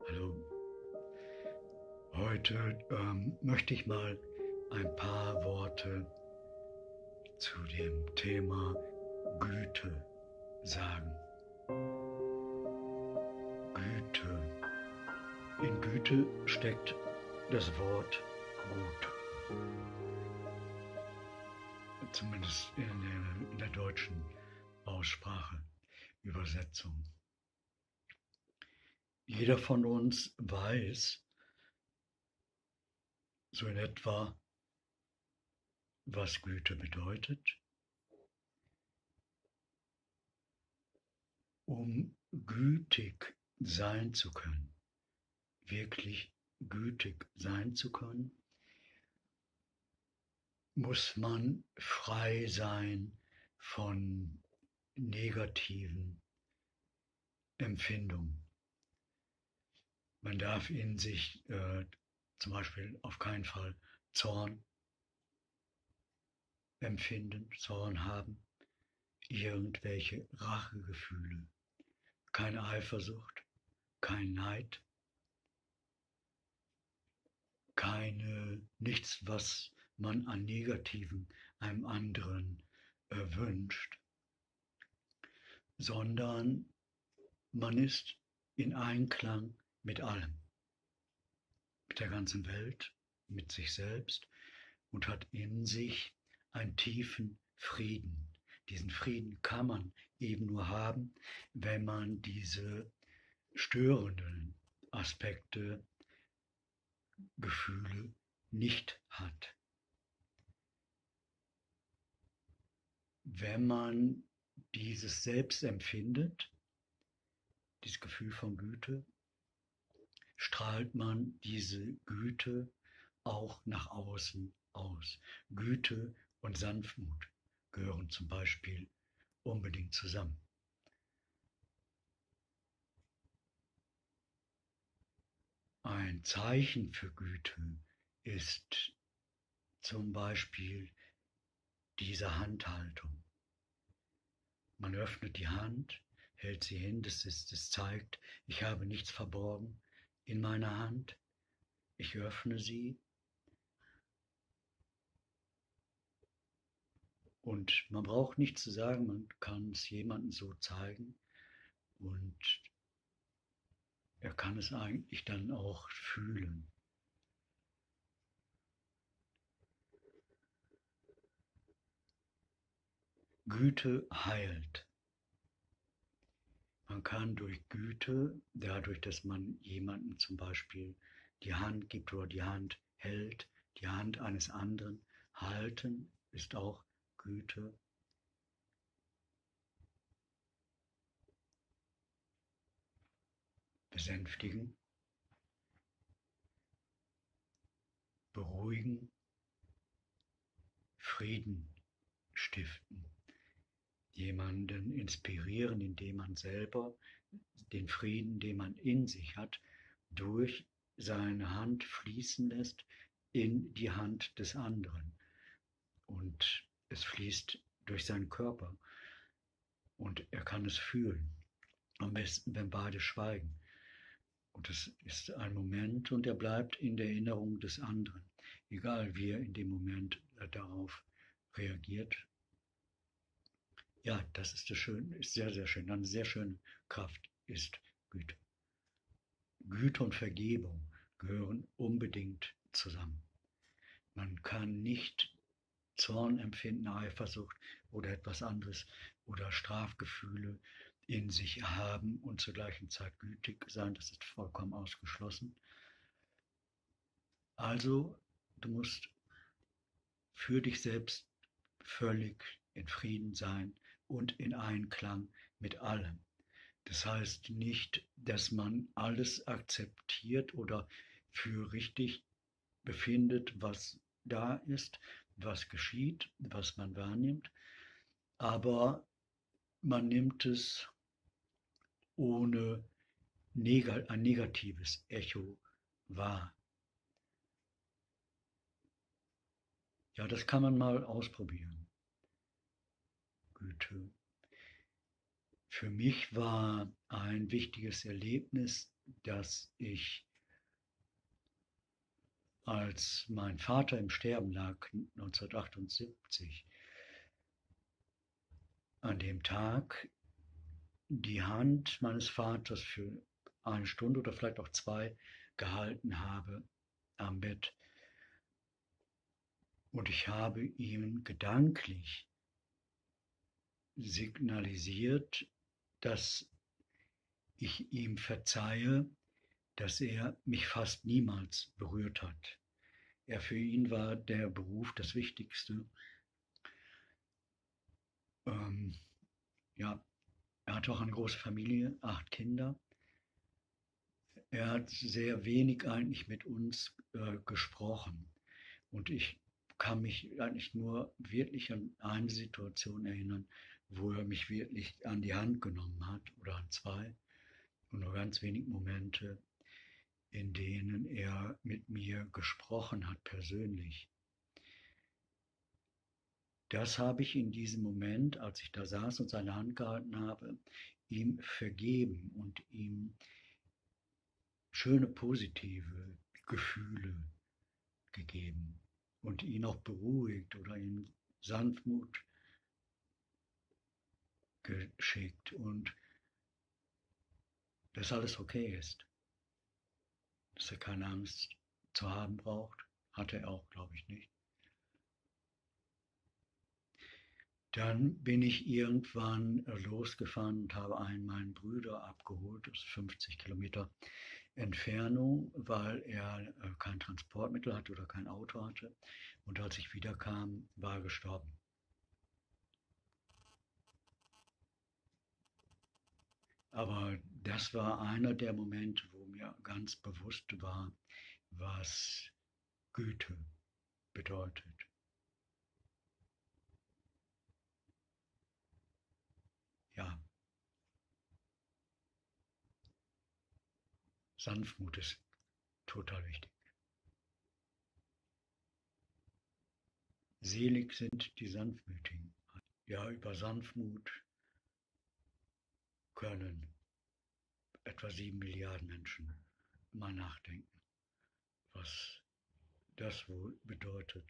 Hallo, heute möchte ich mal ein paar Worte zu dem Thema Güte sagen. Güte. In Güte steckt das Wort gut, zumindest in der deutschen Aussprache, Übersetzung. Jeder von uns weiß so in etwa, was Güte bedeutet. Um gütig sein zu können, wirklich gütig sein zu können, muss man frei sein von negativen Empfindungen. Man darf in sich zum Beispiel auf keinen Fall Zorn empfinden, Zorn haben, irgendwelche Rachegefühle, keine Eifersucht, kein Neid, nichts, was man an Negativen einem anderen wünscht, sondern man ist in Einklang mit allem, mit der ganzen Welt, mit sich selbst und hat in sich einen tiefen Frieden. Diesen Frieden kann man eben nur haben, wenn man diese störenden Aspekte, Gefühle nicht hat. Wenn man dieses selbst empfindet, dieses Gefühl von Güte, strahlt man diese Güte auch nach außen aus. Güte und Sanftmut gehören zum Beispiel unbedingt zusammen. Ein Zeichen für Güte ist zum Beispiel diese Handhaltung. Man öffnet die Hand, hält sie hin, das zeigt, ich habe nichts verborgen in meiner Hand, ich öffne sie und man braucht nichts zu sagen, man kann es jemandem so zeigen und er kann es eigentlich dann auch fühlen. Güte heilt. Man kann durch Güte, dadurch, dass man jemandem zum Beispiel die Hand gibt oder die Hand hält, die Hand eines anderen halten, ist auch Güte. Besänftigen, beruhigen, Frieden stiften, jemanden inspirieren, indem man selber den Frieden, den man in sich hat, durch seine Hand fließen lässt in die Hand des anderen. Und es fließt durch seinen Körper und er kann es fühlen. Am besten, wenn beide schweigen. Und es ist ein Moment und er bleibt in der Erinnerung des anderen, egal wie er in dem Moment darauf reagiert. Ja, das ist das Schöne, ist sehr, sehr schön. Eine sehr schöne Kraft ist Güte. Güte und Vergebung gehören unbedingt zusammen. Man kann nicht Zorn empfinden, Eifersucht oder etwas anderes oder Strafgefühle in sich haben und zur gleichen Zeit gütig sein. Das ist vollkommen ausgeschlossen. Also, du musst für dich selbst völlig in Frieden sein und in Einklang mit allem. Das heißt nicht, dass man alles akzeptiert oder für richtig befindet, was da ist, was geschieht, was man wahrnimmt, aber man nimmt es ohne ein negatives Echo wahr. Ja, das kann man mal ausprobieren. Güte. Für mich war ein wichtiges Erlebnis, dass ich, als mein Vater im Sterben lag, 1978, an dem Tag die Hand meines Vaters für eine Stunde oder vielleicht auch zwei gehalten habe am Bett. Und ich habe ihm gedanklich signalisiert, dass ich ihm verzeihe, dass er mich fast niemals berührt hat. Für ihn war der Beruf das Wichtigste. Ähm, ja, er hatte auch eine große Familie, 8 Kinder. Er hat sehr wenig eigentlich mit uns gesprochen. Und ich kann mich eigentlich nur wirklich an eine Situation erinnern, wo er mich wirklich an die Hand genommen hat oder an zwei. Und nur ganz wenige Momente, in denen er mit mir gesprochen hat, persönlich. Das habe ich in diesem Moment, als ich da saß und seine Hand gehalten habe, ihm vergeben und ihm schöne positive Gefühle gegeben und ihn auch beruhigt oder ihm Sanftmut geschickt und dass alles okay ist, dass er keine Angst zu haben braucht. Hatte er auch, glaube ich, nicht. Dann bin ich irgendwann losgefahren und habe einen meiner Brüder abgeholt, aus 50 Kilometer Entfernung, weil er kein Transportmittel hatte oder kein Auto hatte. Und als ich wiederkam, war er gestorben. Aber das war einer der Momente, wo mir ganz bewusst war, was Güte bedeutet. Ja, Sanftmut ist total wichtig. Selig sind die Sanftmütigen. Ja, über Sanftmut können etwa 7 Milliarden Menschen mal nachdenken, was das wohl bedeutet.